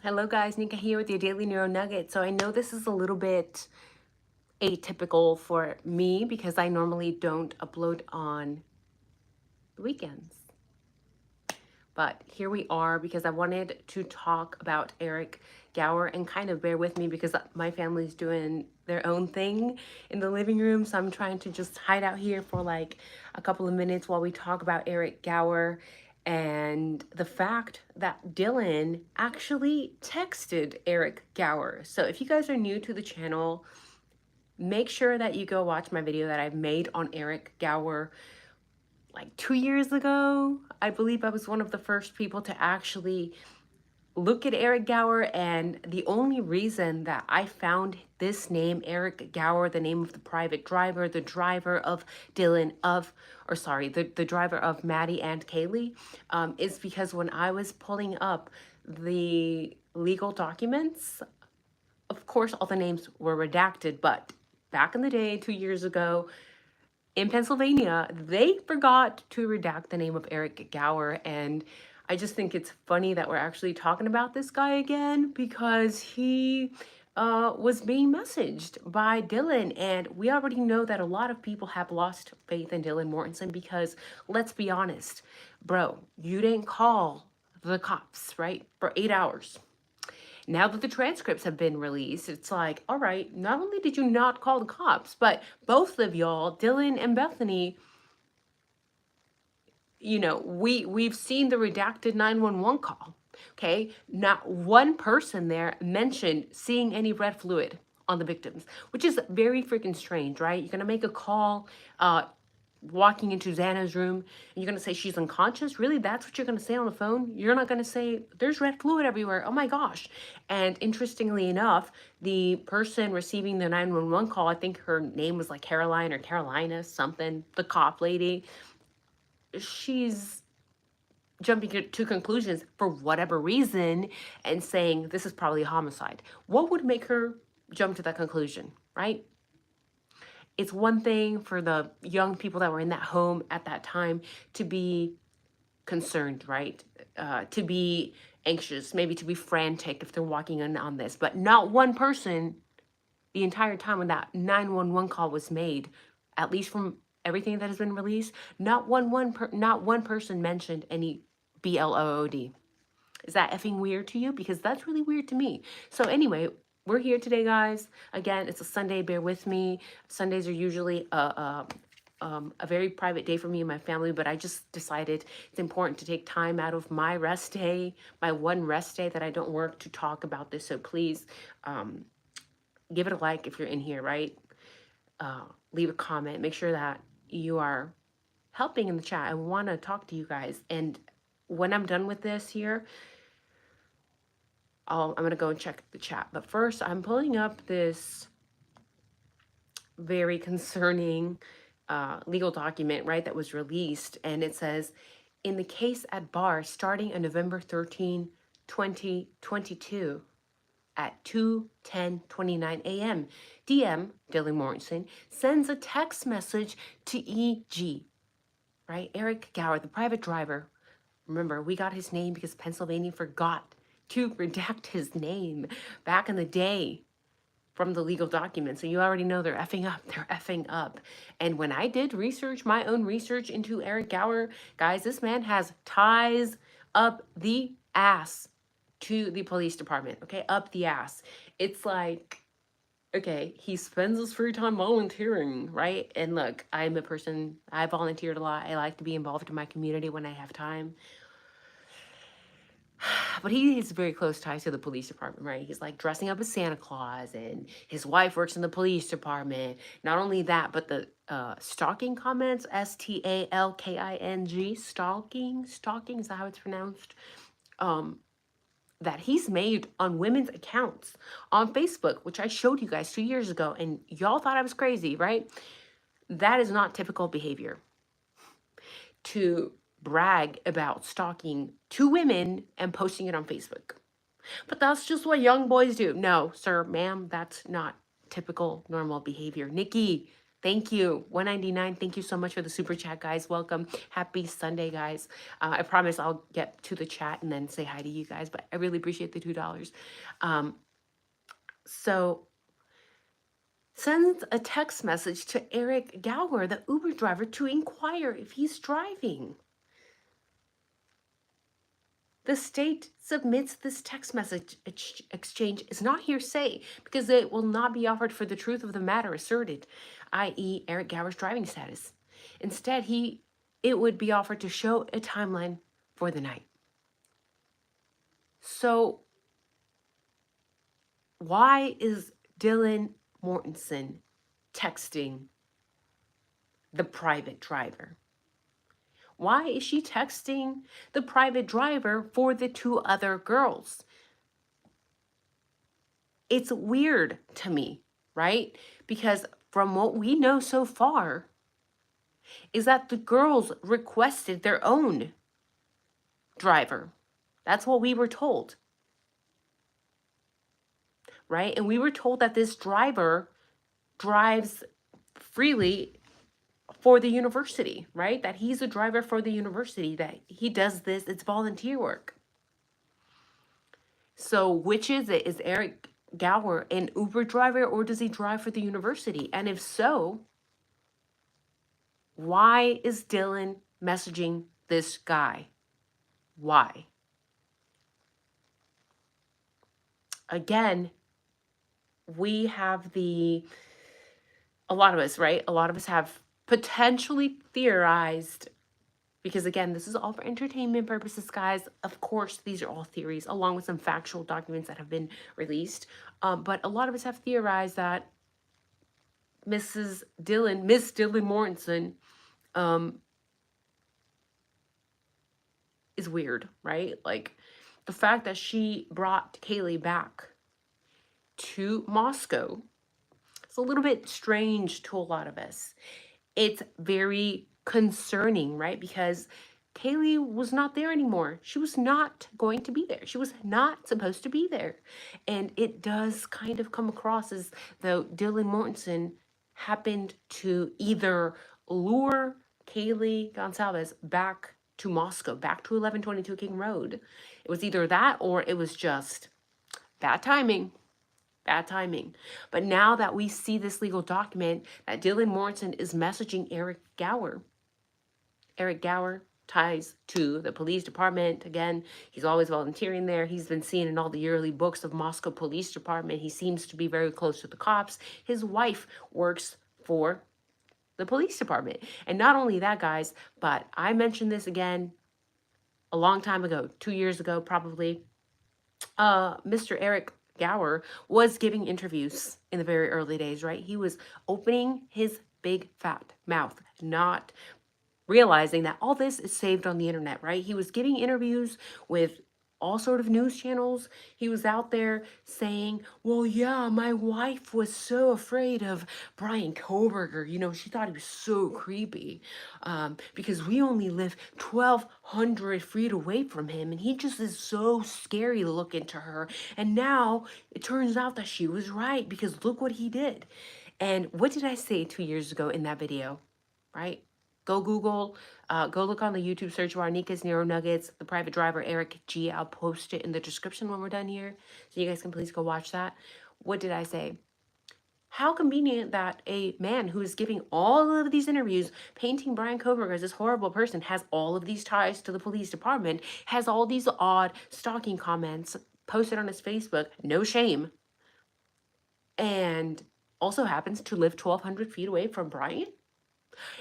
Hello guys, Nika here with your daily neuro nugget. So I know this is a little bit atypical for me because I normally don't upload on the weekends. But here we are because I wanted to talk about Eric Gower and kind of bear with me because my family's doing their own thing in the living room. So I'm trying to just hide out here for like a couple of minutes while we talk about Eric Gower and the fact that Dylan actually texted Eric Gower. So if you guys are new to the channel, make sure that you go watch my video that I've made on Eric Gower like 2 years ago. I believe I was one of the first people to actually look at Eric Gower, and the only reason that I found this name, Eric Gower, the name of the private driver, the driver of Dylan the driver of Maddie and Kaylee, is because when I was pulling up the legal documents, of course, all the names were redacted, but back in the day, 2 years ago, in Pennsylvania, they forgot to redact the name of Eric Gower. And I just think it's funny that we're actually talking about this guy again because he was being messaged by Dylan. And we already know that a lot of people have lost faith in Dylan Mortensen because, let's be honest, bro, you didn't call the cops, right, for 8 hours. Now that the transcripts have been released, it's like, all right, not only did you not call the cops, but both of y'all, Dylan and Bethany, we've seen the redacted 911 call. Okay, not one person there mentioned seeing any red fluid on the victims, which is very freaking strange, right? You're gonna make a call, walking into Xana's room, and you're gonna say she's unconscious? Really? That's what you're gonna say on the phone? You're not gonna say there's red fluid everywhere. Oh my gosh. And interestingly enough, the person receiving the 911 call, I think her name was like Caroline or Carolina, something, the cop lady, she's jumping to conclusions for whatever reason and saying this is probably a homicide. What would make her jump to that conclusion, right? It's one thing for the young people that were in that home at that time to be concerned, right? To be anxious, maybe to be frantic if they're walking in on this, but not one person the entire time when that 911 call was made, at least from everything that has been released, not one person mentioned any BLOOD. Is that effing weird to you? Because that's really weird to me. So anyway, we're here today, guys. Again, it's a Sunday. Bear with me. Sundays are usually a very private day for me and my family, but I just decided it's important to take time out of my rest day, my one rest day that I don't work, to talk about this. So please give it a like if you're in here, right? Leave a comment. Make sure that you are helping in the chat. I want to talk to you guys. And when I'm done with this here, I'm going to go and check the chat. But first, I'm pulling up this very concerning legal document, right, that was released. And it says, in the case at bar starting on November 13, 2022 at 2:10:29 a.m., DM, Dylan Mortensen, sends a text message to EG, right? Eric Gower, the private driver. Remember, we got his name because Pennsylvania forgot to redact his name back in the day from the legal documents. So you already know they're effing up. They're effing up. And when I did research, my own research into Eric Gower, guys, this man has ties up the ass to the police department, okay? Up the ass. It's like, okay, he spends his free time volunteering, right? And look, I'm a person, I volunteered a lot. I like to be involved in my community when I have time. But he has very close ties to the police department, right? He's like dressing up as Santa Claus, and his wife works in the police department. Not only that, but the stalking comments, STALKING, stalking, is that how it's pronounced? That he's made on women's accounts on Facebook, which I showed you guys 2 years ago, and y'all thought I was crazy, right? That is not typical behavior. To brag about stalking two women and posting it on Facebook. But that's just what young boys do. No, sir, ma'am, that's not typical normal behavior. Nikki, Thank you. 199. Thank you so much for the super chat, guys. Welcome. Happy Sunday, guys. I promise I'll get to the chat and then say hi to you guys, but I really appreciate the $2. Um, so sends a text message to Eric Gower, the Uber driver, to inquire if he's driving. The state submits this text message exchange is not hearsay because it will not be offered for the truth of the matter asserted, i.e. Eric Gower's driving status. Instead, it would be offered to show a timeline for the night. So why is Dylan Mortensen texting the private driver? Why is she texting the private driver for the two other girls? It's weird to me, right? Because from what we know so far is that the girls requested their own driver. That's what we were told, right? And we were told that this driver drives freely for the university, right? That he's a driver for the university, that he does this, it's volunteer work. So which is it? Is Eric Gower an Uber driver or does he drive for the university? And if so, why is Dylan messaging this guy? Why? Again, we have a lot of us, right? A lot of us have potentially theorized, because again, this is all for entertainment purposes, guys. Of course, these are all theories along with some factual documents that have been released. But a lot of us have theorized that Miss Dylan Mortensen, is weird, right? Like the fact that she brought Kaylee back to Moscow, it's a little bit strange to a lot of us. It's very concerning, right? Because Kaylee was not there anymore. She was not going to be there. She was not supposed to be there. And it does kind of come across as though Dylan Mortensen happened to either lure Kaylee Gonzalez back to Moscow, back to 1122 King Road. It was either that or it was just bad timing. Bad timing. But now that we see this legal document that Dylan Mortensen is messaging Eric Gower ties to the police department. Again, he's always volunteering there. He's been seen in all the yearly books of Moscow Police Department. He seems to be very close to the cops. His wife works for the police department. And not only that, guys, but I mentioned this again a long time ago, 2 years ago probably. Mr. Eric Gower was giving interviews in the very early days, right? He was opening his big fat mouth, not realizing that all this is saved on the internet, right? He was giving interviews with all sort of news channels. He was out there saying, well, yeah, my wife was so afraid of Brian Koberger. You know, she thought he was so creepy because we only live 1,200 feet away from him. And he just is so scary looking to her. And now it turns out that she was right because look what he did. And what did I say 2 years ago in that video, right? Go Google, go look on the YouTube search bar, nikasneuronuggets, the private driver, Eric G. I'll post it in the description when we're done here. So you guys can please go watch that. What did I say? How convenient that a man who is giving all of these interviews, painting Brian Koberger as this horrible person, has all of these ties to the police department, has all these odd stalking comments posted on his Facebook, no shame, and also happens to live 1,200 feet away from Brian?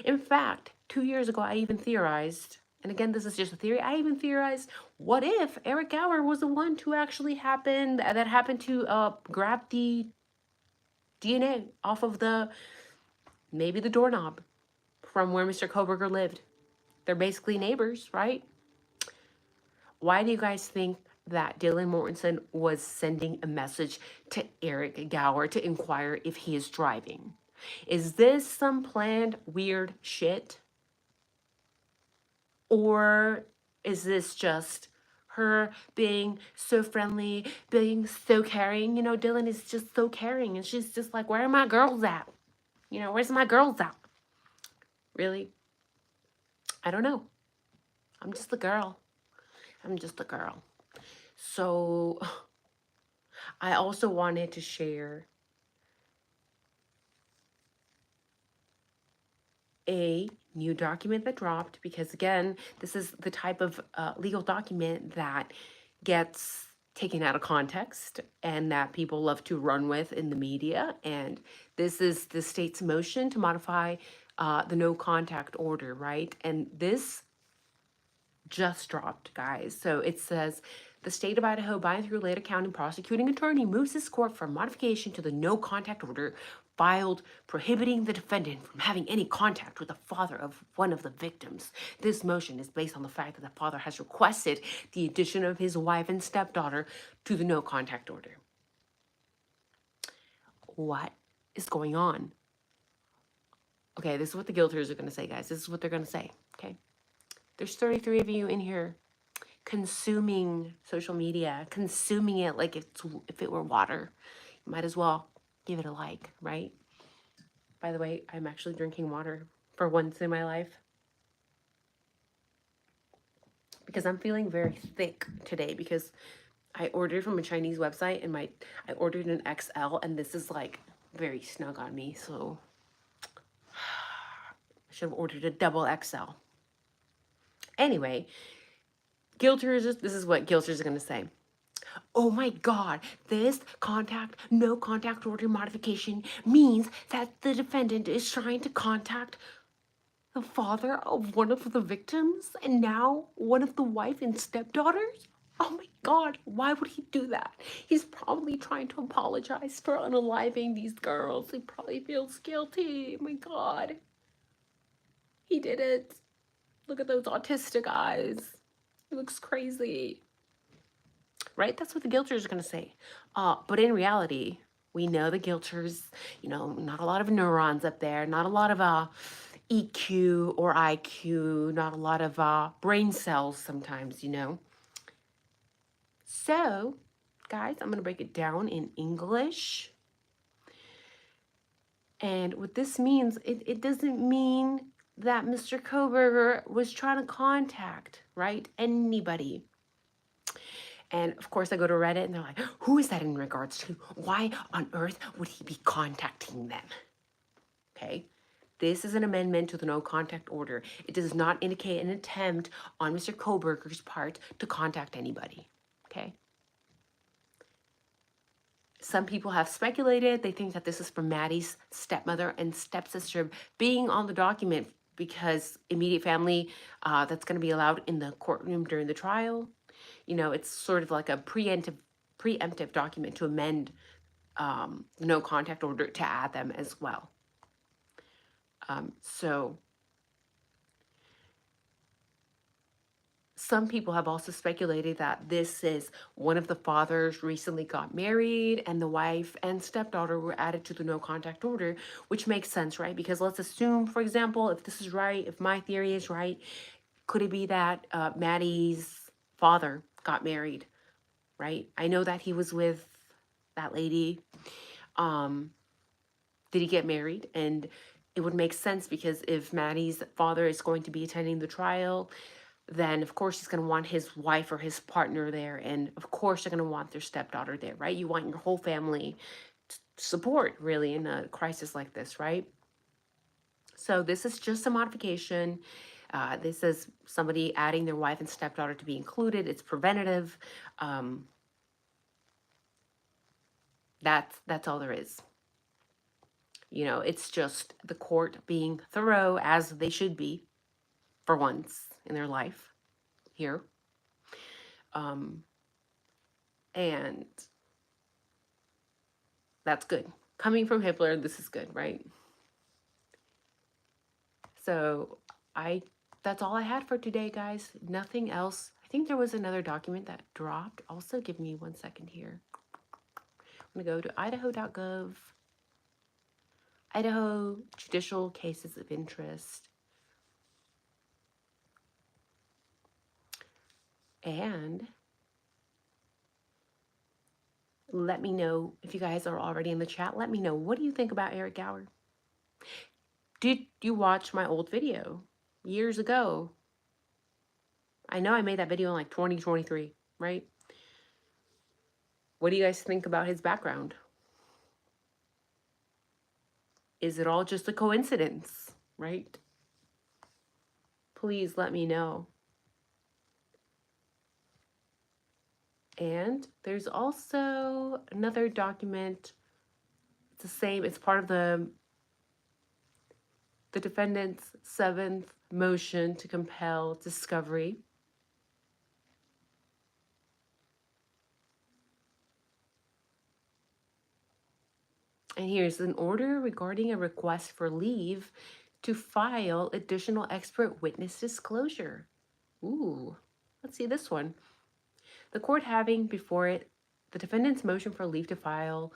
In fact, 2 years ago, I even theorized, and again, this is just a theory, I even theorized, what if Eric Gower was the one who actually happened to grab the DNA off of maybe the doorknob from where Mr. Koberger lived? They're basically neighbors, right? Why do you guys think that Dylan Mortensen was sending a message to Eric Gower to inquire if he is driving? Is this some planned weird shit? Or is this just her being so friendly, being so caring? You know, Dylan is just so caring and she's just like, where are my girls at? You know, where's my girls at? Really? I don't know. I'm just a girl. I'm just a girl. So I also wanted to share a new document that dropped because, again, this is the type of legal document that gets taken out of context and that people love to run with in the media. And this is the state's motion to modify the no contact order, right? And this just dropped, guys. So it says the state of Idaho, by and through Leda County prosecuting attorney, moves this court for modification to the no contact order filed prohibiting the defendant from having any contact with the father of one of the victims. This motion is based on the fact that the father has requested the addition of his wife and stepdaughter to the no contact order. What is going on? Okay, this is what the guilters are going to say, guys. This is what they're going to say, okay? There's 33 of you in here consuming social media, consuming it like if it were water. You might as well give it a like, right? By the way, I'm actually drinking water for once in my life because I'm feeling very thick today because I ordered from a Chinese website and I ordered an XL and this is like very snug on me, so I should have ordered a double XL. Anyway, guilters, this is what guilters are going to say. Oh my God, this no contact order modification means that the defendant is trying to contact the father of one of the victims and now one of the wife and stepdaughters? Oh my God, why would he do that? He's probably trying to apologize for unaliving these girls. He probably feels guilty. Oh my God. He did it. Look at those autistic eyes. He looks crazy. Right? That's what the guilters are going to say. But in reality, we know the guilters, you know, not a lot of neurons up there, not a lot of EQ or IQ, not a lot of brain cells sometimes, you know. So, guys, I'm going to break it down in English. And what this means, it doesn't mean that Mr. Koberger was trying to contact, right, anybody. And of course, I go to Reddit and they're like, who is that in regards to? Why on earth would he be contacting them? Okay. This is an amendment to the no contact order. It does not indicate an attempt on Mr. Koberger's part to contact anybody. Okay. Some people have speculated. They think that this is from Maddie's stepmother and stepsister being on the document because immediate family that's going to be allowed in the courtroom during the trial. You know, it's sort of like a preemptive document to amend the no contact order to add them as well. So some people have also speculated that this is one of the fathers recently got married and the wife and stepdaughter were added to the no contact order, which makes sense, right? Because let's assume, for example, if this is right, if my theory is right, could it be that Maddie's father got married, right? I know that he was with that lady. Did he get married? And it would make sense because if Maddie's father is going to be attending the trial, then of course he's going to want his wife or his partner there. And of course they're going to want their stepdaughter there, right? You want your whole family to support really in a crisis like this, right? So this is just a modification. This is somebody adding their wife and stepdaughter to be included. It's preventative. That's all there is. You know, it's just the court being thorough as they should be for once in their life here. And that's good. Coming from Hitler, this is good, right? So that's all I had for today, guys. Nothing else. I think there was another document that dropped. Also, give me 1 second here. I'm going to go to idaho.gov. Idaho Judicial Cases of Interest. And let me know if you guys are already in the chat. Let me know, what do you think about Eric Gower? Did you watch my old video years ago? I know I made that video in like 2023, right? What do you guys think about his background? Is it all just a coincidence, right? Please let me know. And there's also another document. It's the same. It's part of the defendant's 7th motion to compel discovery. And here's an order regarding a request for leave to file additional expert witness disclosure. Ooh, let's see this one. The court having before it the defendant's motion for leave to file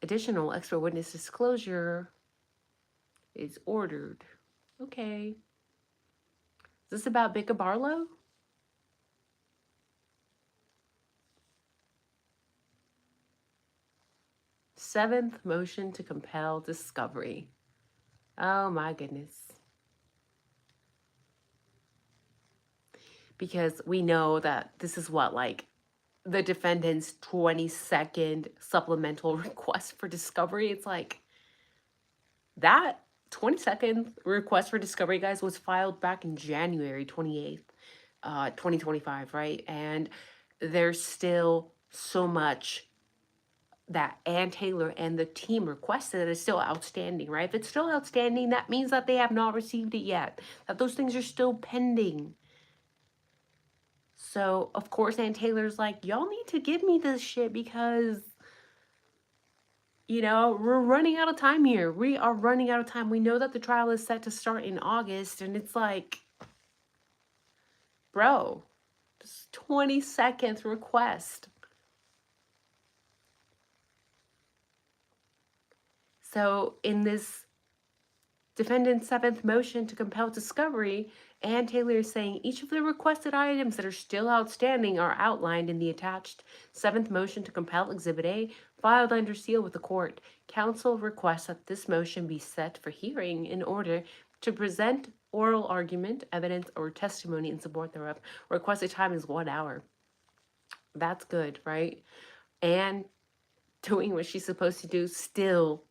additional expert witness disclosure is ordered. Okay. Is this about Bicca Barlow? Seventh motion to compel discovery. Oh my goodness. Because we know that this is what, like, the defendant's 22nd supplemental request for discovery. It's like, that 22nd request for discovery, guys, was filed back in January 28th, 2025, right? And there's still so much that Ann Taylor and the team requested that is still outstanding, right? If it's still outstanding, that means that they have not received it yet, that those things are still pending. So, of course, Ann Taylor's like, y'all need to give me this shit because, you know, we're running out of time here. We are running out of time. We know that the trial is set to start in August, and it's like, bro, this 22nd request. So, in this defendant's 7th motion to compel discovery, Ann Taylor is saying each of the requested items that are still outstanding are outlined in the attached 7th motion to compel Exhibit A, filed under seal with the court. Counsel requests that this motion be set for hearing in order to present oral argument, evidence, or testimony in support thereof. Requested time is 1 hour. That's good, right? And doing what she's supposed to do, still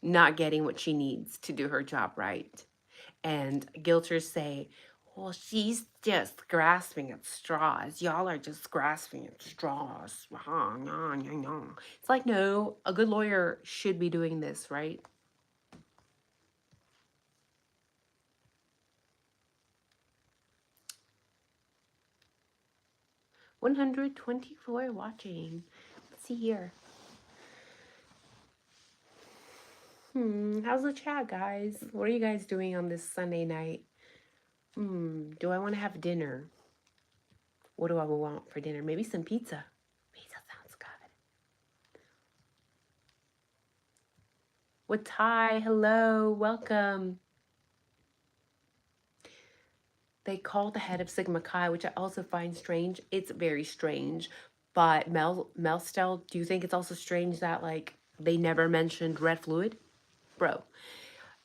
not getting what she needs to do her job right. And guilters say, well, she's just grasping at straws. Y'all are just grasping at straws. It's like, no, a good lawyer should be doing this, right? $124 watching. Let's see here. How's the chat, guys? What are you guys doing on this Sunday night? Do I want to have dinner? What do I want for dinner? Maybe some pizza. Pizza sounds good. With Ty, hello, welcome. They call the head of Sigma Chi, which I also find strange. It's very strange. But Melstell, do you think it's also strange that, like, they never mentioned red fluid? Bro.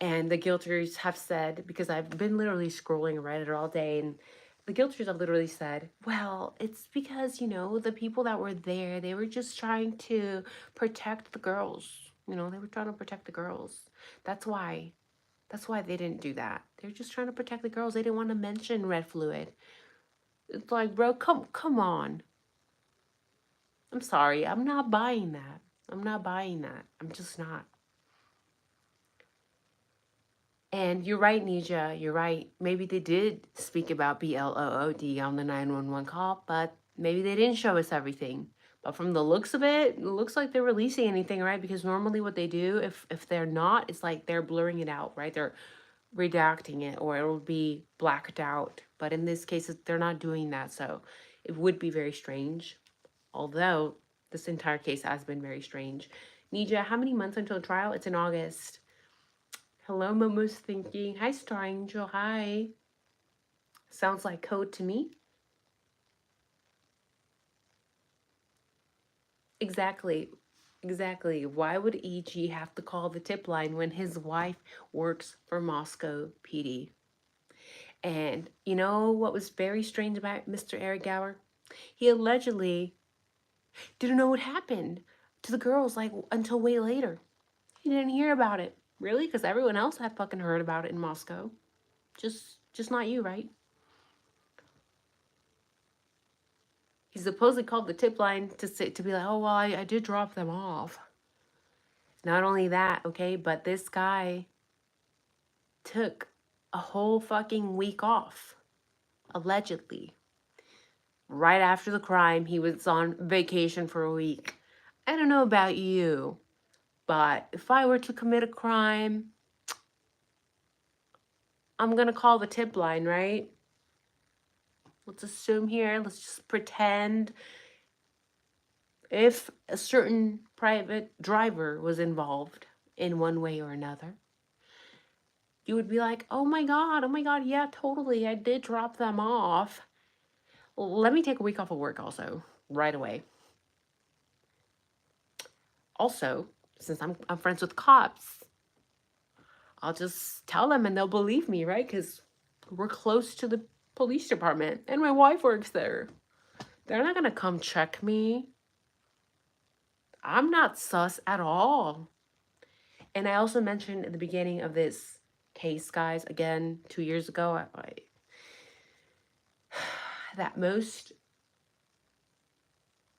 And the guilters have said, because I've been literally scrolling Reddit all day, and the guilters have literally said, well, it's because, you know, the people that were there, they were just trying to protect the girls. You know, they were trying to protect the girls. That's why they didn't do that. They're just trying to protect the girls. They didn't want to mention red fluid. It's like, bro, come on. I'm sorry. I'm not buying that. I'm not buying that. I'm just not. And you're right, Nija. You're right. Maybe they did speak about BLOOD on the 911 call, but maybe they didn't show us everything. But from the looks of it, it looks like they're releasing anything, right? Because normally what they do, if they're not, it's like they're blurring it out, right? They're redacting it, or it will be blacked out. But in this case, they're not doing that, so it would be very strange. Although this entire case has been very strange. Nija, how many months until trial? It's in August. Hello, Momo's thinking. Hi, Star Angel. Hi. Sounds like code to me. Exactly. Exactly. Why would EG have to call the tip line when his wife works for Moscow PD? And you know what was very strange about Mr. Eric Gower? He allegedly didn't know what happened to the girls like until way later. He didn't hear about it. Really? Because everyone else had fucking heard about it in Moscow. Just not you, right? He supposedly called the tip line to be like, oh well, I did drop them off. Not only that, okay, but this guy took a whole fucking week off, allegedly. Right after the crime, he was on vacation for a week. I don't know about you, but if I were to commit a crime, I'm gonna call the tip line, right? Let's assume here, let's just pretend if a certain private driver was involved in one way or another, you would be like, oh my God, yeah, totally, I did drop them off. Let me take a week off of work also, right away. Also, since I'm friends with cops, I'll just tell them and they'll believe me, right? Because we're close to the police department and my wife works there. They're not gonna come check me. I'm not sus at all. And I also mentioned at the beginning of this case, guys, again, 2 years ago, that most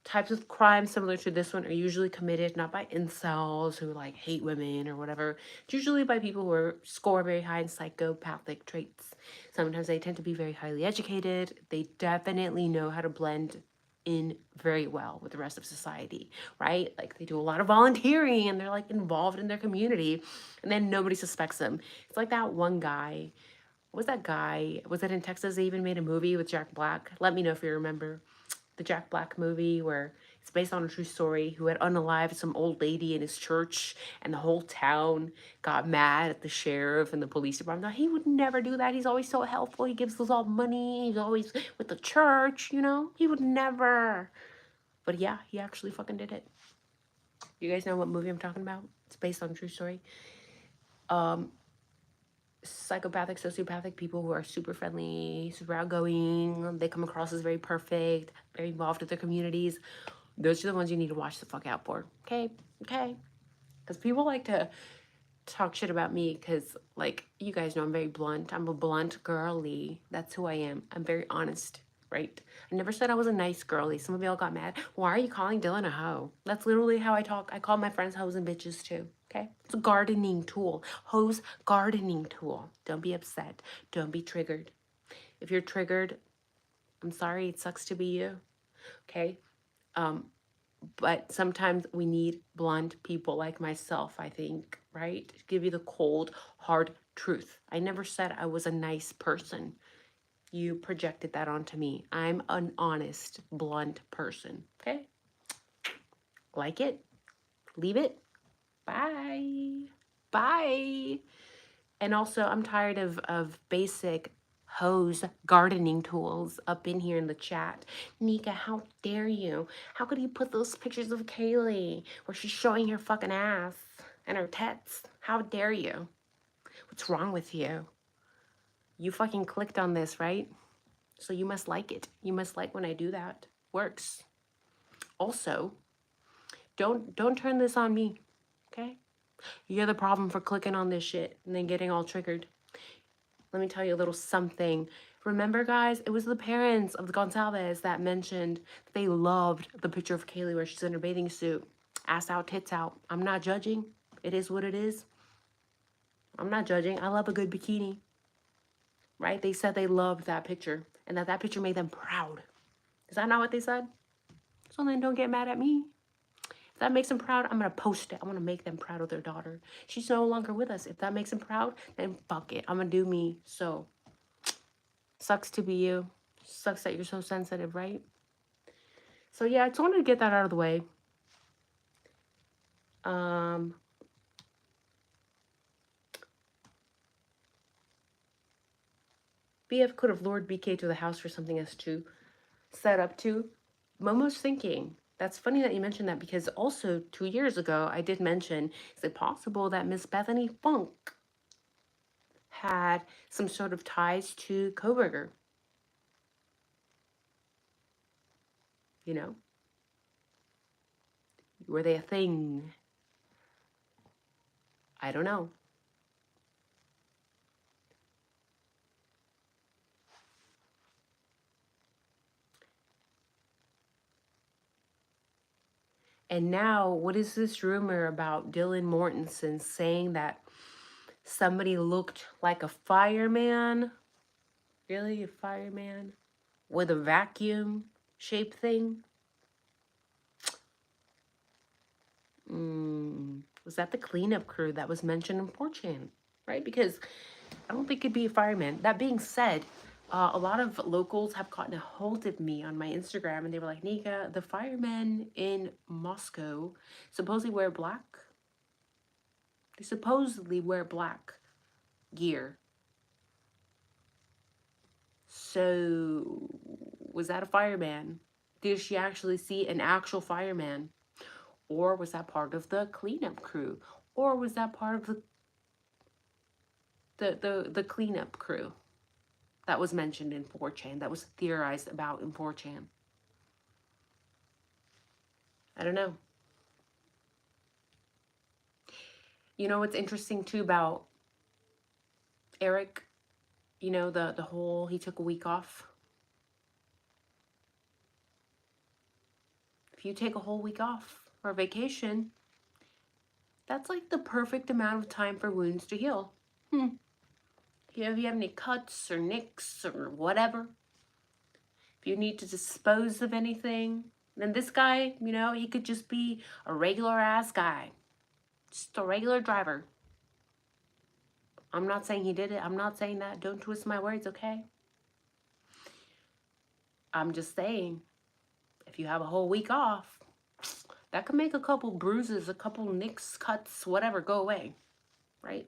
types of crimes similar to this one are usually committed not by incels who like hate women or whatever. It's usually by people who score very high in psychopathic traits. Sometimes they tend to be very highly educated. They definitely know how to blend in very well with the rest of society, right? Like they do a lot of volunteering and they're like involved in their community and then nobody suspects them. It's like that one guy. What was that guy? Was it in Texas? They even made a movie with Jack Black. Let me know if you remember the Jack Black movie where it's based on a true story, who had unalived some old lady in his church and the whole town got mad at the sheriff and the police department. Now, he would never do that. He's always so helpful. He gives us all money. He's always with the church, you know? He would never. But yeah, he actually fucking did it. You guys know what movie I'm talking about? It's based on a true story. Psychopathic, sociopathic people who are super friendly, super outgoing. They come across as very perfect, very involved with their communities. Those are the ones you need to watch the fuck out for. Okay? Okay? Because people like to talk shit about me because, like, you guys know I'm very blunt. I'm a blunt girly. That's who I am. I'm very honest, right? I never said I was a nice girly. Some of y'all got mad. Why are you calling Dylan a hoe? That's literally how I talk. I call my friends hoes and bitches too. Okay? It's a gardening tool. Hose gardening tool. Don't be upset. Don't be triggered. If you're triggered, I'm sorry. It sucks to be you. Okay? But sometimes we need blunt people like myself, I think, right? To give you the cold, hard truth. I never said I was a nice person. You projected that onto me. I'm an honest, blunt person, okay? Like it, leave it, bye. Bye. And also, I'm tired of basic hose gardening tools up in here in the chat. Nika, how dare you? How could you put those pictures of Kaylee where she's showing her fucking ass and her tits? How dare you? What's wrong with you? You fucking clicked on this, right? So you must like it. You must like when I do that. Works. Also, don't turn this on me, okay? You're the problem for clicking on this shit and then getting all triggered. Let me tell you a little something. Remember, guys, it was the parents of the Gonzalez that mentioned that they loved the picture of Kaylee where she's in her bathing suit. Ass out, tits out. I'm not judging. It is what it is. I'm not judging. I love a good bikini. Right? They said they loved that picture and that picture made them proud. Is that not what they said? So then don't get mad at me. If that makes them proud, I'm going to post it. I want to make them proud of their daughter. She's no longer with us. If that makes them proud, then fuck it. I'm going to do me. So, sucks to be you. Sucks that you're so sensitive, right? So, yeah, I just wanted to get that out of the way. BF could have lured BK to the house for something as to set up to. Momo's thinking That's funny that you mentioned that, because also 2 years ago, I did mention, is it possible that Miss Bethany Funk had some sort of ties to Koberger? You know, were they a thing? I don't know. And now, what is this rumor about Dylan Mortensen saying that somebody looked like a fireman? Really? A fireman? With a vacuum shaped thing? Was that the cleanup crew that was mentioned in 4chan? Right? Because I don't think it'd be a fireman. That being said, a lot of locals have gotten a hold of me on my Instagram, and they were like, Nika, the firemen in Moscow supposedly wear black. They supposedly wear black gear. So, was that a fireman? Did she actually see an actual fireman? Or was that part of the cleanup crew? Or was that part of the cleanup crew that was mentioned in 4chan, that was theorized about in 4chan? I don't know. You know what's interesting too about Eric? You know, the whole, he took a week off. If you take a whole week off for a vacation, that's like the perfect amount of time for wounds to heal. If you have any cuts or nicks or whatever, if you need to dispose of anything, then this guy, you know, he could just be a regular ass guy. Just a regular driver. I'm not saying he did it. I'm not saying that. Don't twist my words, okay? I'm just saying, if you have a whole week off, that could make a couple bruises, a couple nicks, cuts, whatever, go away, right?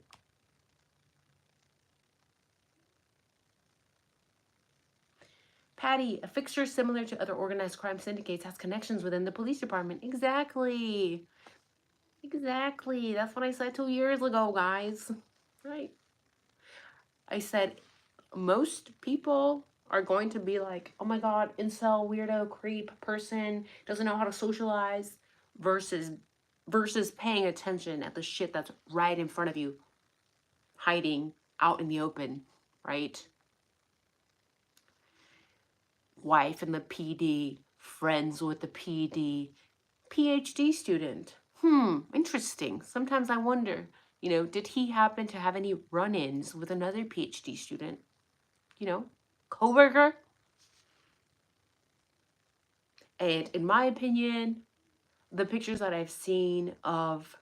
Patty, a fixture similar to other organized crime syndicates, has connections within the police department. Exactly. Exactly. That's what I said 2 years ago, guys. Right. I said most people are going to be like, oh my God, incel, weirdo, creep, person, doesn't know how to socialize, versus paying attention at the shit that's right in front of you, hiding out in the open, right? Wife in the PD, friends with the PD, PhD student. Interesting. Sometimes I wonder, you know, did he happen to have any run-ins with another PhD student? You know, coworker? And in my opinion, the pictures that I've seen of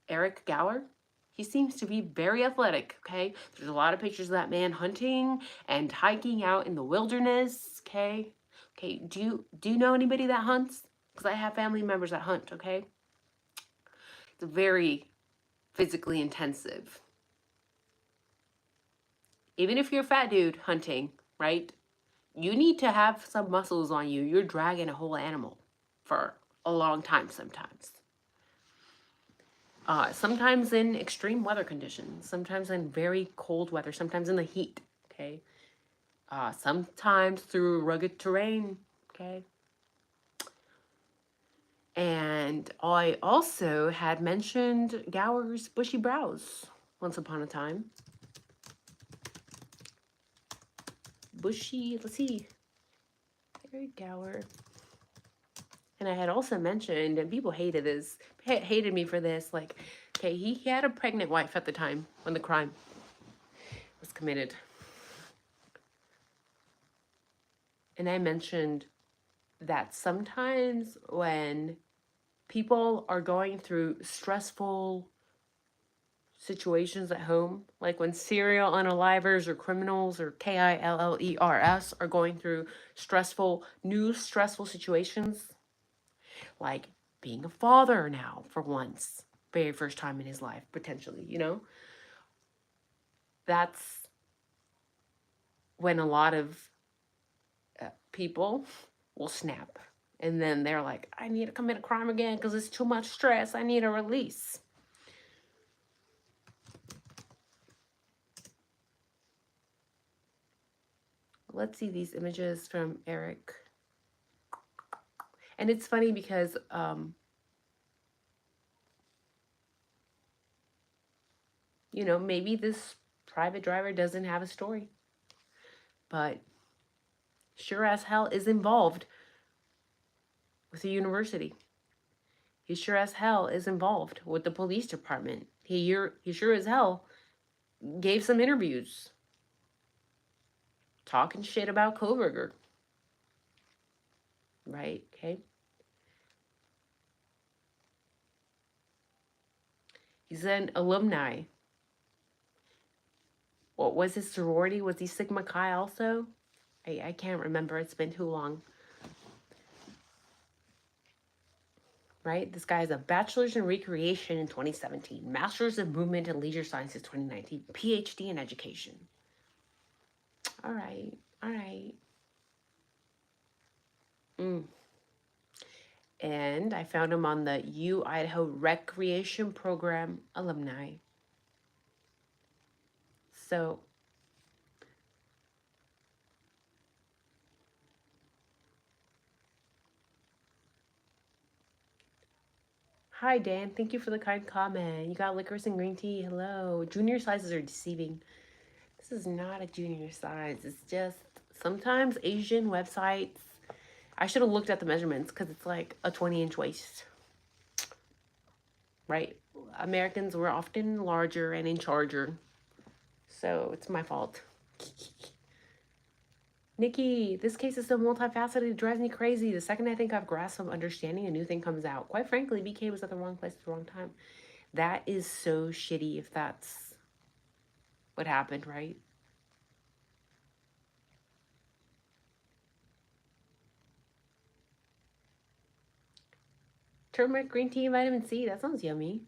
Eric Gower, he seems to be very athletic, okay? There's a lot of pictures of that man hunting and hiking out in the wilderness, okay? Okay, do you know anybody that hunts? Because I have family members that hunt, okay? It's very physically intensive. Even if you're a fat dude hunting, right? You need to have some muscles on you. You're dragging a whole animal for a long time sometimes. Sometimes in extreme weather conditions, sometimes in very cold weather, sometimes in the heat, okay? Sometimes through rugged terrain, okay? And I also had mentioned Gower's bushy brows once upon a time. Bushy, let's see, Eric Gower. And I had also mentioned, and people hated this, hated me for this, like, okay, he had a pregnant wife at the time when the crime was committed. And I mentioned that sometimes when people are going through stressful situations at home, like when serial unalivers or criminals or KILLERS are going through stressful situations, like being a father now for once, very first time in his life, potentially, you know, that's when a lot of people will snap, And then they're like, I need to commit a crime again because it's too much stress. I need a release. Let's see these images from Eric. And it's funny because you know, maybe this private driver doesn't have a story, but sure as hell is involved with the university. He sure as hell is involved with the police department. He sure as hell gave some interviews talking shit about Koberger. Right? Okay. He's an alumni. What was his sorority? Was he Sigma Chi also? I can't remember. It's been too long. Right? This guy has a bachelor's in recreation in 2017, master's in movement and leisure sciences 2019, PhD in education. All right. All right. And I found him on the Idaho Recreation Program alumni. So, hi Dan, thank you for the kind comment. You got licorice and green tea. Hello. Junior sizes are deceiving. This is not a junior size. It's just sometimes Asian websites. I should have looked at the measurements because it's like a 20-inch waist. Right? Americans were often larger and in charger. So it's my fault. Nikki, this case is so multifaceted, it drives me crazy. The second I think I've grasped some understanding, a new thing comes out. Quite frankly, BK was at the wrong place at the wrong time. That is so shitty if that's what happened, right? Turmeric, green tea, and vitamin C. That sounds yummy.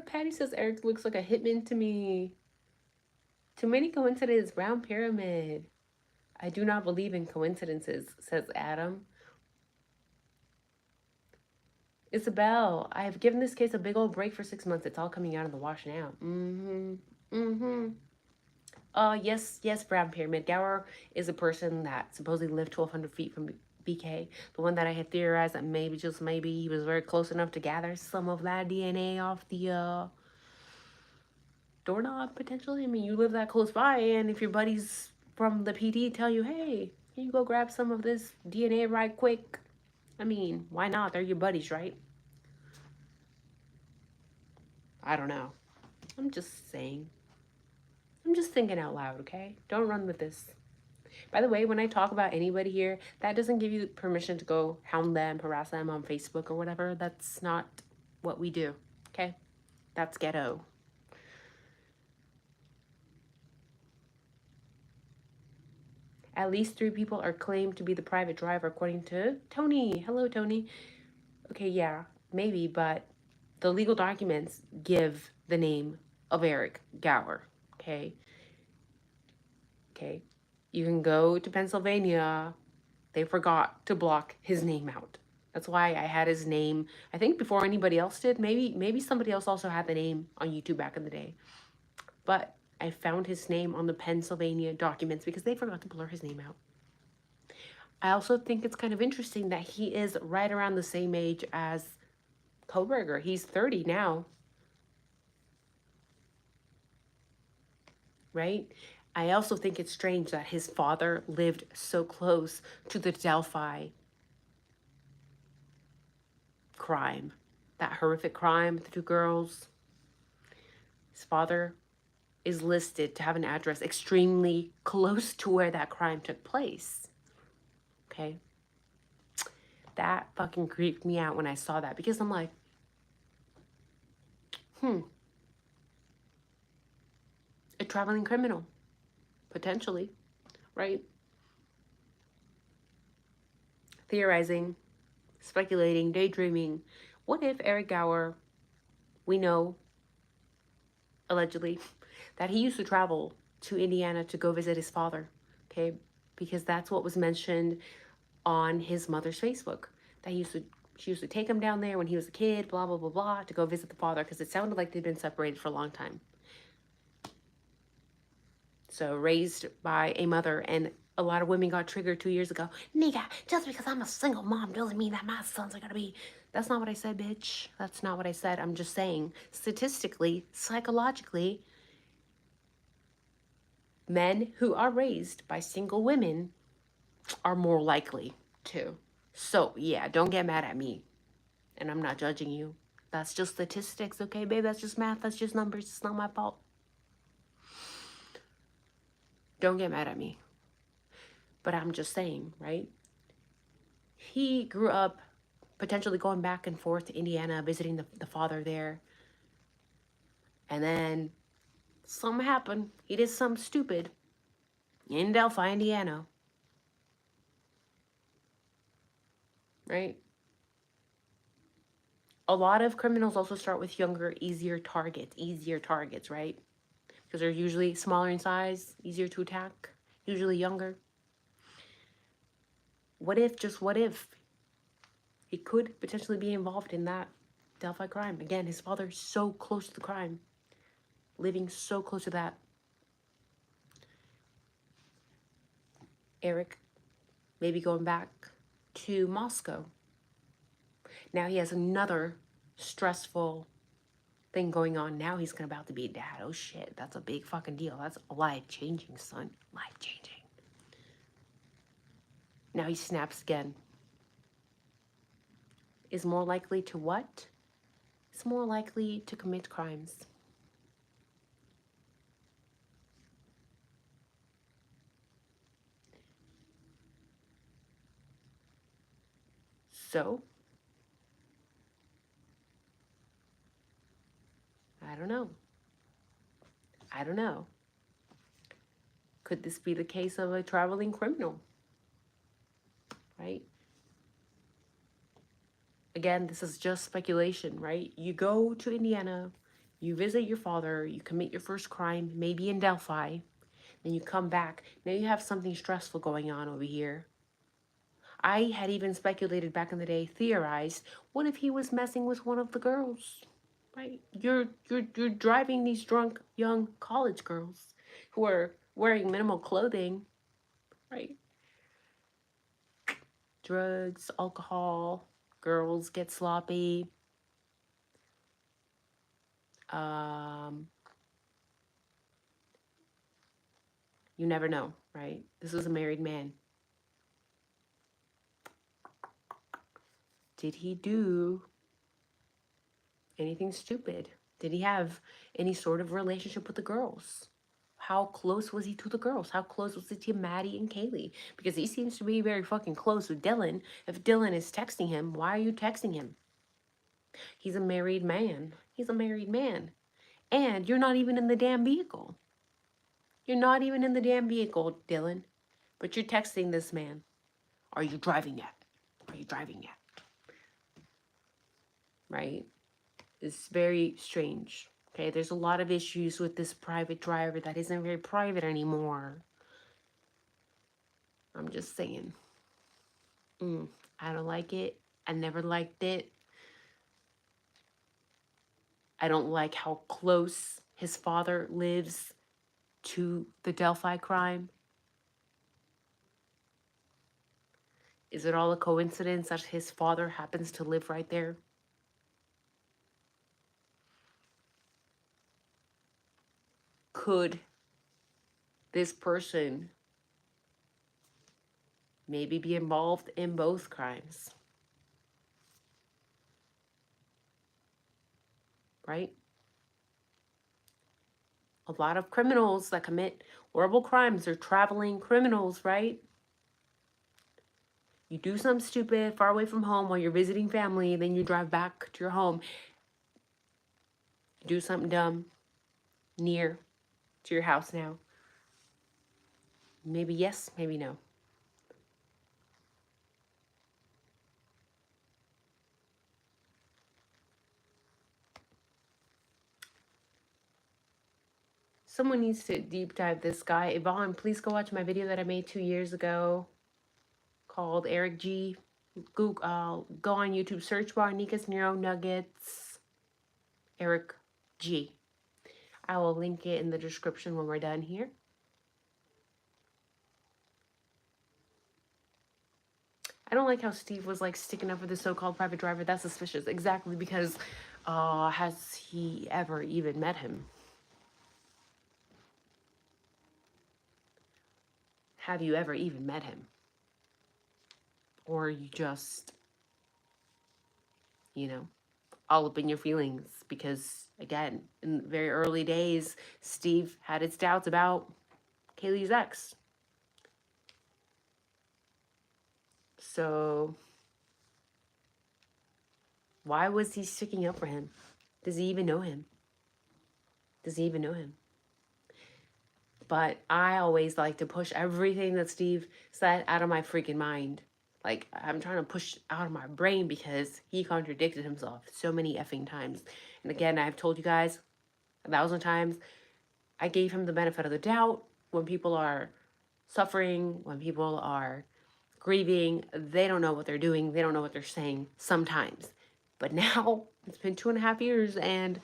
Patty says Eric looks like a hitman to me. Too many coincidences. Round pyramid. I do not believe in coincidences, says Adam. Isabel, I have given this case a big old break for 6 months. It's all coming out of the wash now. Yes, Brown Pyramid. Gower is a person that supposedly lived 1,200 feet from BK. The one that I had theorized that maybe, just maybe, he was very close enough to gather some of that DNA off the doorknob, potentially. I mean, you live that close by, and if your buddies from the PD tell you, hey, can you go grab some of this DNA right quick? I mean, why not? They're your buddies, right? I don't know. I'm just saying. I'm just thinking out loud, okay? Don't run with this. By the way, when I talk about anybody here, that doesn't give you permission to go hound them, harass them on Facebook or whatever. That's not what we do, okay? That's ghetto. At least 3 people are claimed to be the private driver, according to Tony. Hello, Tony. Okay, yeah, maybe, but the legal documents give the name of Eric Gower, okay? Okay. You can go to Pennsylvania. They forgot to block his name out. That's why I had his name, I think before anybody else did. Maybe somebody else also had the name on YouTube back in the day. But I found his name on the Pennsylvania documents because they forgot to blur his name out. I also think it's kind of interesting that he is right around the same age as Koberger. He's 30 now. Right? I also think it's strange that his father lived so close to the Delphi crime, that horrific crime with the 2 girls. His father is listed to have an address extremely close to where that crime took place. Okay? That fucking creeped me out when I saw that because I'm like, a traveling criminal, potentially, right? Theorizing, speculating, daydreaming. What if Eric Gower, we know, allegedly, that he used to travel to Indiana to go visit his father, okay? Because that's what was mentioned on his mother's Facebook. That she used to take him down there when he was a kid, blah, blah, blah, blah, to go visit the father, because it sounded like they'd been separated for a long time. So raised by a mother, and a lot of women got triggered 2 years ago. Nigga, just because I'm a single mom doesn't mean that my sons are gonna be. That's not what I said, bitch. That's not what I said. I'm just saying, statistically, psychologically, men who are raised by single women are more likely to. So, yeah, don't get mad at me. And I'm not judging you. That's just statistics, okay, babe? That's just math. That's just numbers. It's not my fault. Don't get mad at me. But I'm just saying, right? He grew up potentially going back and forth to Indiana, visiting the father there. And then something happened. He did something stupid in Delphi, Indiana. Right? A lot of criminals also start with younger, easier targets, right? Because they're usually smaller in size, easier to attack, usually younger. What if, just what if, he could potentially be involved in that Delphi crime? Again, his father's so close to the crime, living so close to that. Eric maybe going back to Moscow. Now he has another stressful thing going on. Now he's about to be a dad. Oh shit, that's a big fucking deal. That's life-changing, son. Life-changing. Now he snaps again. Is more likely to what? Is more likely to commit crimes. So, I don't know. I don't know. Could this be the case of a traveling criminal? Right? Again, this is just speculation, right? You go to Indiana, you visit your father, you commit your first crime, maybe in Delphi, then you come back. Now you have something stressful going on over here. I had even speculated back in the day, theorized, what if he was messing with one of the girls? Right? You're driving these drunk young college girls who are wearing minimal clothing, right? Drugs, alcohol, girls get sloppy. You never know, right? This was a married man. Did he do anything stupid? Did he have any sort of relationship with the girls? How close was he to the girls? How close was he to Maddie and Kaylee? Because he seems to be very fucking close with Dylan. If Dylan is texting him, why are you texting him? He's a married man. He's a married man. And you're not even in the damn vehicle. You're not even in the damn vehicle, Dylan. But you're texting this man. Are you driving yet? Are you driving yet? Right? It's very strange. Okay, there's a lot of issues with this private driver that isn't very private anymore. I'm just saying. I don't like it. I never liked it. I don't like how close his father lives to the Delphi crime. Is it all a coincidence that his father happens to live right there? Could this person maybe be involved in both crimes? Right? A lot of criminals that commit horrible crimes are traveling criminals, right? You do something stupid far away from home while you're visiting family, and then you drive back to your home. You do something dumb near to your house now. Maybe yes, maybe no. Someone needs to deep dive this guy. Yvonne, please go watch my video that I made 2 years ago called Eric G. Google, go on YouTube, search bar, nikasneuronuggets, Eric G. I will link it in the description when we're done here. I don't like how Steve was like sticking up for the so-called private driver. That's suspicious. Exactly, because has he ever even met him? Have you ever even met him? Or you just, you know, all up in your feelings? Because, again, in the very early days, Steve had his doubts about Kaylee's ex. So, why was he sticking up for him? Does he even know him? Does he even know him? But I always like to push everything that Steve said out of my freaking mind. Like, I'm trying to push out of my brain because he contradicted himself so many effing times. And again, I've told you guys 1,000 times, I gave him the benefit of the doubt. When people are suffering, when people are grieving, they don't know what they're doing. They don't know what they're saying sometimes. But now, it's been 2.5 years and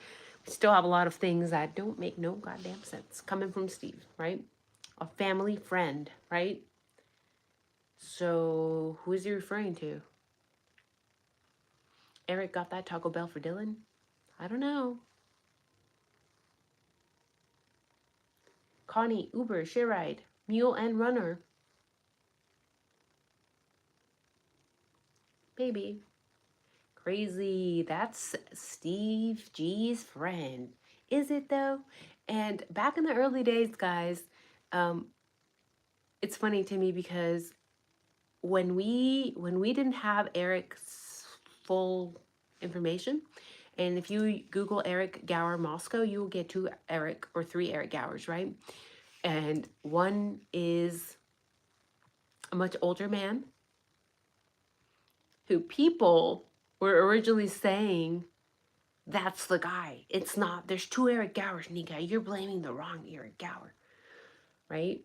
we still have a lot of things that don't make no goddamn sense coming from Steve, right? A family friend, right? So, who is he referring to? Eric got that Taco Bell for Dylan? I don't know. Connie, Uber, share ride, mule and runner. Baby. Crazy. That's Steve G's friend. Is it though? And back in the early days, guys, it's funny to me because when we didn't have Eric's full information, and if you Google Eric Gower Moscow, you will get 2 Eric or 3 Eric Gowers, right? And one is a much older man who people were originally saying, that's the guy. It's not. There's 2 Eric Gowers, Nika. You're blaming the wrong Eric Gower, right?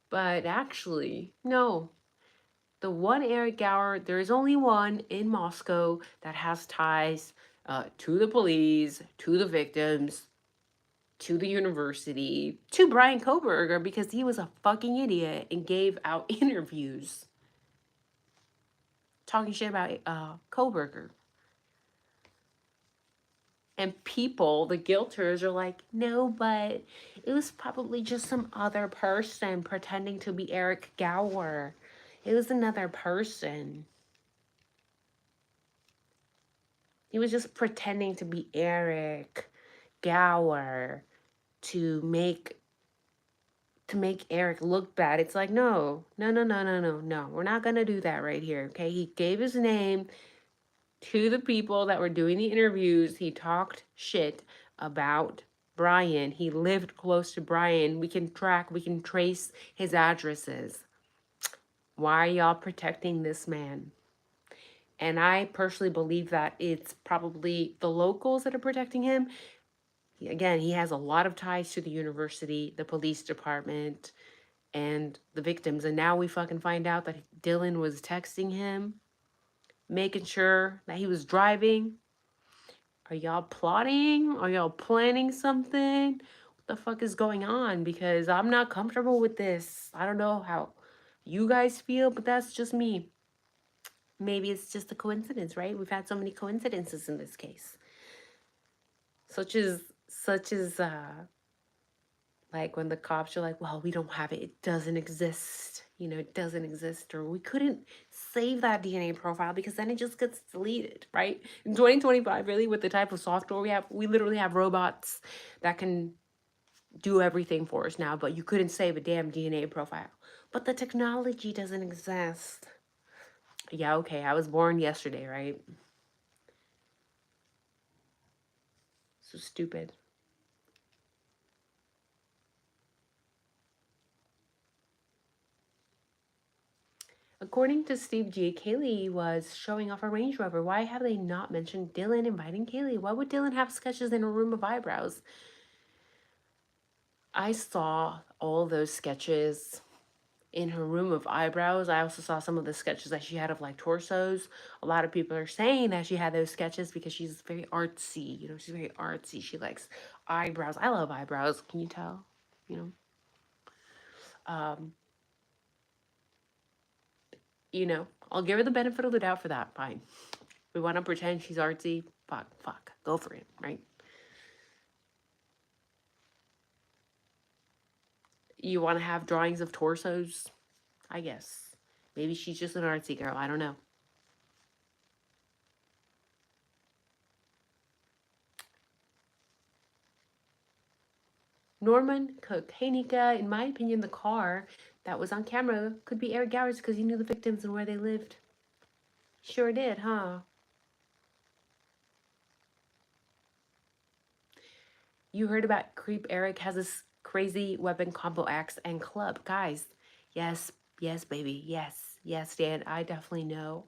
But actually, no. The one Eric Gower, there is only one in Moscow that has ties to the police, to the victims, to the university, to Brian Koberger, because he was a fucking idiot and gave out interviews talking shit about Koberger. And people, the guilters, are like, no, but it was probably just some other person pretending to be Eric Gower. It was another person. He was just pretending to be Eric Gower to make Eric look bad. It's like, no. We're not going to do that right here, okay? He gave his name to the people that were doing the interviews. He talked shit about Brian. He lived close to Brian. We can trace his addresses. Why are y'all protecting this man? And I personally believe that it's probably the locals that are protecting him. Again, he has a lot of ties to the university, the police department, and the victims. And now we fucking find out that Dylan was texting him, making sure that he was driving. Are y'all plotting? Are y'all planning something? What the fuck is going on? Because I'm not comfortable with this. I don't know how you guys feel, but that's just me. Maybe it's just a coincidence, right? We've had so many coincidences in this case. Such as like when the cops are like, well, we don't have it. It doesn't exist. You know, it doesn't exist. Or we couldn't save that DNA profile because then it just gets deleted, right? In 2025, really, with the type of software we have, we literally have robots that can do everything for us now, but you couldn't save a damn DNA profile. But the technology doesn't exist. Yeah, okay, I was born yesterday, right? So stupid. According to Steve G, Kaylee was showing off a Range Rover. Why have they not mentioned Dylan inviting Kaylee? Why would Dylan have sketches in a room of eyebrows? I saw all those sketches in her room of eyebrows. I also saw some of the sketches that she had of like torsos. A lot of people are saying that she had those sketches because she's very artsy. You know, she's very artsy. She likes eyebrows. I love eyebrows. Can you tell? You know, um, I'll give her the benefit of the doubt for that. Fine. We want to pretend she's artsy. Fuck. Go for it, right? You want to have drawings of torsos? I guess. Maybe she's just an artsy girl. I don't know. Norman Cook. Hey, Nika. In my opinion, the car that was on camera could be Eric Gower's because he knew the victims and where they lived. Sure did, huh? You heard about Creep Eric has this crazy weapon combo axe and club. Guys, yes, baby. Yes, Dan. I definitely know.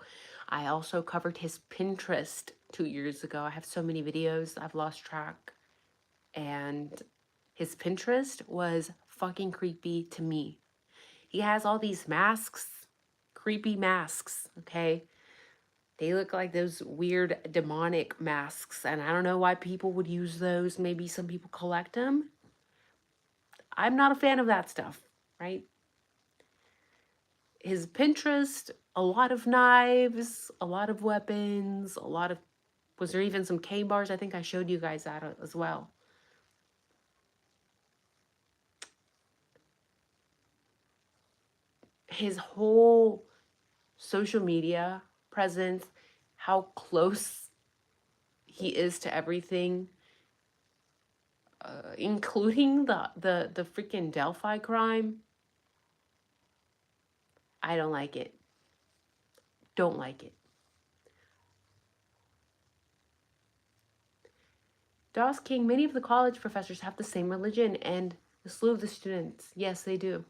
I also covered his Pinterest 2 years ago. I have so many videos, I've lost track. And his Pinterest was fucking creepy to me. He has all these masks, creepy masks, okay? They look like those weird demonic masks, and I don't know why people would use those. Maybe some people collect them. I'm not a fan of that stuff, right? His Pinterest, a lot of knives, a lot of weapons, was there even some K bars? I think I showed you guys that as well. His whole social media presence, how close he is to everything, including the freaking Delphi crime. I don't like it. Don't like it. Dawes King, many of the college professors have the same religion and a slew of the students. Yes, they do.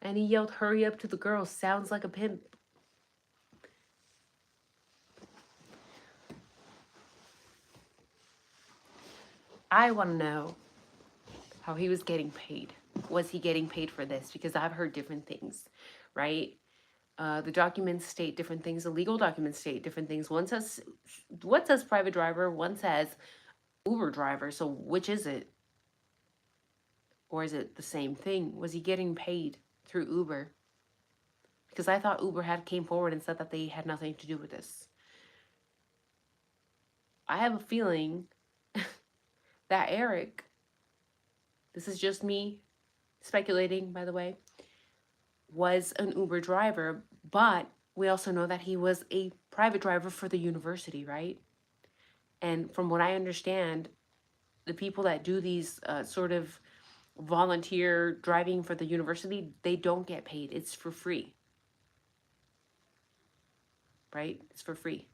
And he yelled, "Hurry up" to the girls. Sounds like a pimp. I want to know how he was getting paid. Was he getting paid for this? Because I've heard different things, right? The documents state different things. The legal documents state different things. One says private driver. One says Uber driver. So which is it? Or is it the same thing? Was he getting paid through Uber? Because I thought Uber had came forward and said that they had nothing to do with this. I have a feeling that Eric, this is just me speculating, by the way, was an Uber driver, but we also know that he was a private driver for the university, right? And from what I understand, the people that do these sort of volunteer driving for the university, they don't get paid. It's for free, right? It's for free.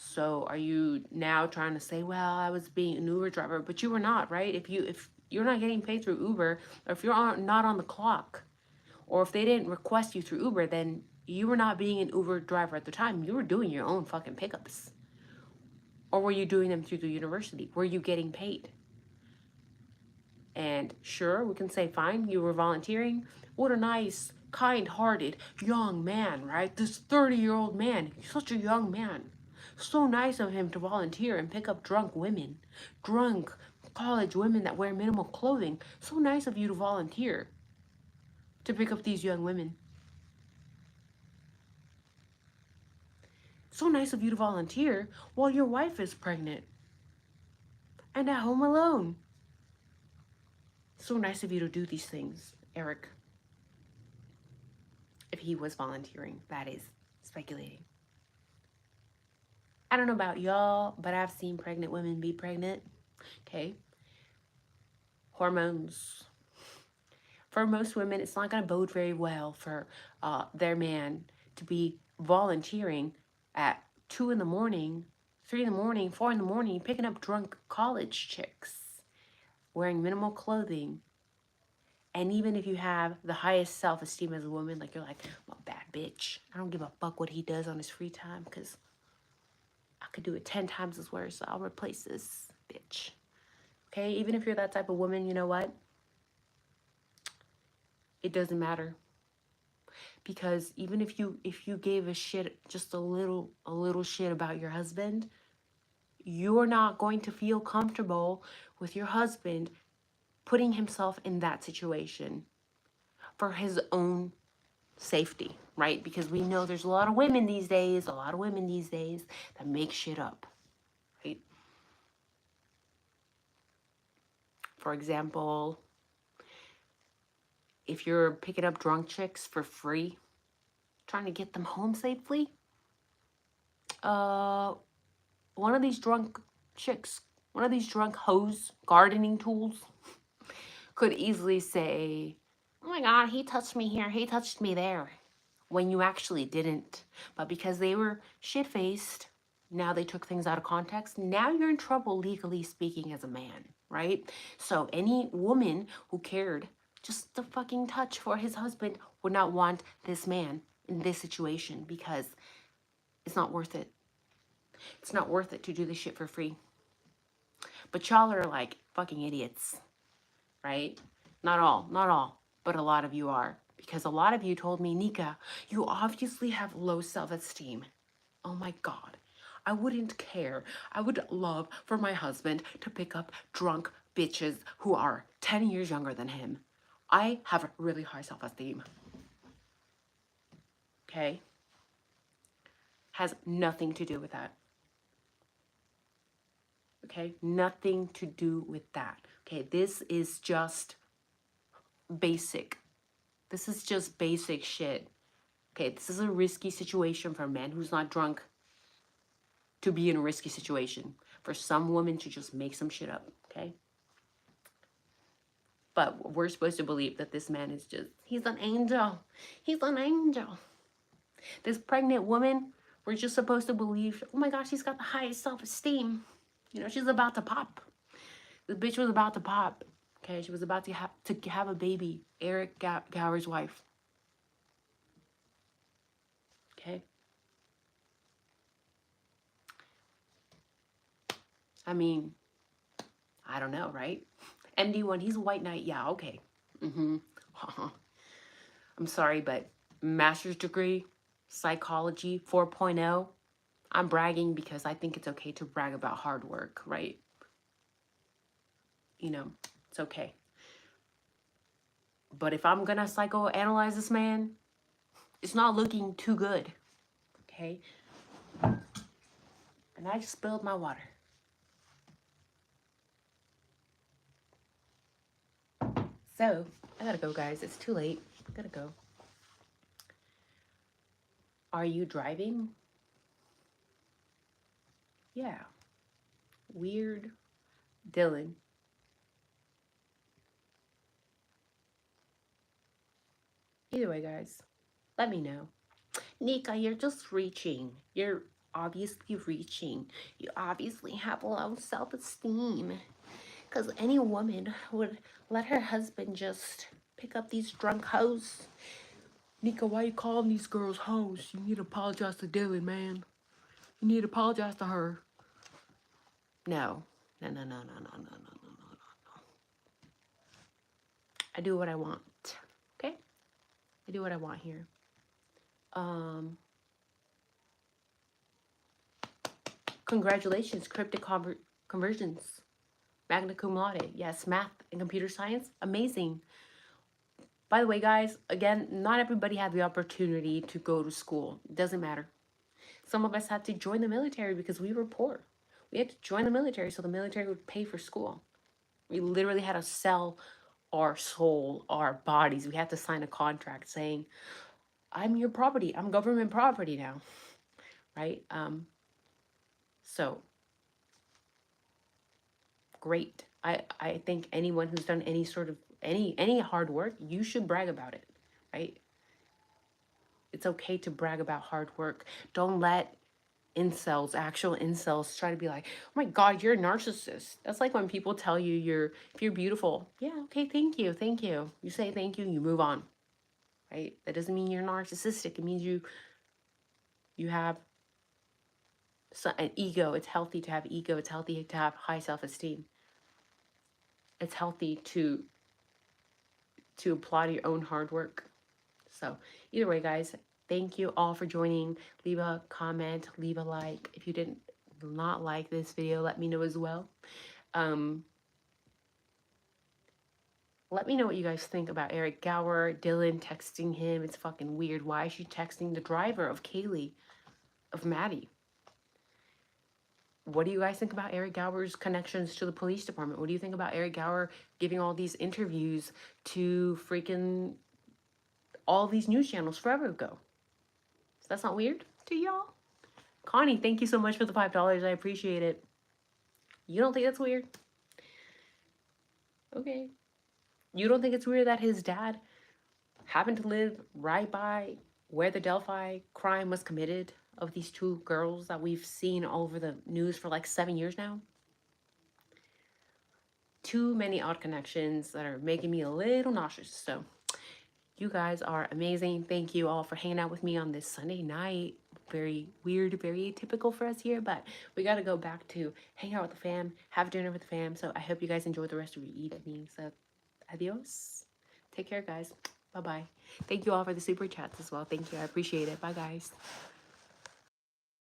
So are you now trying to say, well, I was being an Uber driver, but you were not, right? If you're not getting paid through Uber, or if you're not on the clock, or if they didn't request you through Uber, then you were not being an Uber driver at the time. You were doing your own fucking pickups. Or were you doing them through the university? Were you getting paid? And sure, we can say, fine, you were volunteering. What a nice, kind-hearted young man, right? This 30-year-old man, he's such a young man. So nice of him to volunteer and pick up drunk college women that wear minimal clothing. So nice of you to volunteer to pick up these young women. So nice of you to volunteer while your wife is pregnant and at home alone. So nice of you to do these things, Eric. If he was volunteering, that is speculating. I don't know about y'all, but I've seen pregnant women be pregnant. Okay. Hormones. For most women, it's not going to bode very well for their man to be volunteering at 2 in the morning, 3 in the morning, 4 in the morning, picking up drunk college chicks, wearing minimal clothing. And even if you have the highest self-esteem as a woman, like you're like, I'm a bad bitch. I don't give a fuck what he does on his free time because I could do it 10 times as worse. So I'll replace this bitch. Okay, even if you're that type of woman, you know what? It doesn't matter. Because even if you gave a shit, just a little shit about your husband, you're not going to feel comfortable with your husband putting himself in that situation for his own safety, right? Because we know there's a lot of women these days, that make shit up, right? For example, if you're picking up drunk chicks for free, trying to get them home safely, one of these drunk chicks, one of these drunk hoes, gardening tools, could easily say, oh my God, he touched me here, he touched me there, when you actually didn't. But because they were shit-faced, now they took things out of context. Now you're in trouble, legally speaking, as a man, right? So any woman who cared just the fucking touch for his husband would not want this man in this situation, because it's not worth it. It's not worth it to do this shit for free. But y'all are like fucking idiots, right? Not all, but a lot of you are. Because a lot of you told me, Nika, you obviously have low self-esteem. Oh my God. I wouldn't care. I would love for my husband to pick up drunk bitches who are 10 years younger than him. I have really high self-esteem. Okay? Has nothing to do with that. Okay? Nothing to do with that. Okay? This is just basic. This is just basic shit. Okay? This is a risky situation for a man who's not drunk to be in a risky situation. For some woman to just make some shit up. Okay? But we're supposed to believe that this man is just, he's an angel. He's an angel. This pregnant woman, we're just supposed to believe, oh my gosh, she's got the highest self-esteem. You know, she's about to pop. This bitch was about to pop. Okay, she was about to have a baby. Eric Gower's wife. Okay. I mean, I don't know, right? MD1, he's a white knight. Yeah, okay. I'm sorry, but master's degree, psychology 4.0. I'm bragging because I think it's okay to brag about hard work, right? You know, it's okay. But if I'm gonna psychoanalyze this man, it's not looking too good, okay? And I just spilled my water. So, I gotta go, guys. It's too late. I gotta go. Are you driving? Yeah. Weird. Dylan. Either way, guys, let me know. Nika, you're just reaching. You're obviously reaching. You obviously have low self-esteem. Because any woman would let her husband just pick up these drunk hoes. Nika, why you calling these girls hoes? You need to apologize to Dylan, man. You need to apologize to her. No. No. I do what I want. Okay? I do what I want here. Congratulations, cryptic conversions. Magna cum laude. Yes, math and computer science. Amazing. By the way, guys, again, not everybody had the opportunity to go to school. It doesn't matter. Some of us had to join the military because we were poor. We had to join the military so the military would pay for school. We literally had to sell our soul, our bodies. We had to sign a contract saying, I'm your property. I'm government property now. Right? So, great. I think anyone who's done any sort of, any hard work, you should brag about it. Right? It's okay to brag about hard work. Don't let incels, actual incels, try to be like, oh my God, you're a narcissist. That's like when people tell you if you're beautiful. Yeah, okay, thank you. You say thank you and you move on, right? That doesn't mean you're narcissistic. It means you have So an ego, it's healthy to have ego. It's healthy to have high self-esteem. It's healthy to applaud your own hard work. So either way, guys, thank you all for joining. Leave a comment, leave a like. If you did not like this video, let me know as well. Let me know what you guys think about Eric Gower, Dylan texting him. It's fucking weird. Why is she texting the driver of Kaylee, of Maddie? What do you guys think about Eric Gower's connections to the police department? What do you think about Eric Gower giving all these interviews to freaking all these news channels forever ago? So that's not weird to y'all? Connie, thank you so much for the $5. I appreciate it. You don't think that's weird? Okay. You don't think it's weird that his dad happened to live right by where the Delphi crime was committed of these two girls that we've seen all over the news for like 7 years now? Too many odd connections that are making me a little nauseous. So you guys are amazing. Thank you all for hanging out with me on this Sunday night. Very weird, very atypical for us here, but we got to go back to hang out with the fam, have dinner with the fam. So I hope you guys enjoy the rest of your evening. So adios. Take care, guys. Bye-bye. Thank you all for the super chats as well. Thank you. I appreciate it. Bye, guys.